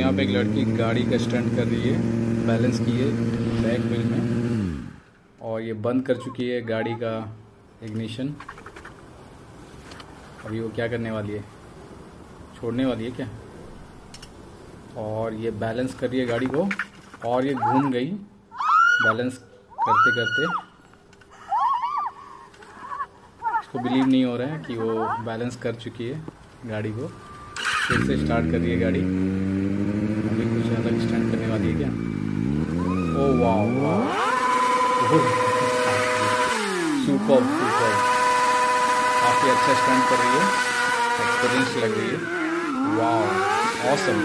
यहाँ पे एक लड़की गाड़ी का स्टंट कर रही है, बैलेंस की है बैक व्हील में, और ये बंद कर चुकी है गाड़ी का इग्निशन। अभी वो क्या करने वाली है, छोड़ने वाली है क्या? और ये बैलेंस कर रही है गाड़ी को, और ये घूम गई बैलेंस करते करते। इसको बिलीव नहीं हो रहा है कि वो बैलेंस कर चुकी है गाड़ी को। फिर से स्टार्ट कर रही है गाड़ी। अभी कुछ अलग स्टंट करने वाली है क्या? ओ वाह वाह, सुपर सुपर, काफ़ी अच्छा स्टंट कर रही है, एक्सपीरियंस लग रही है। वाह ऑसम।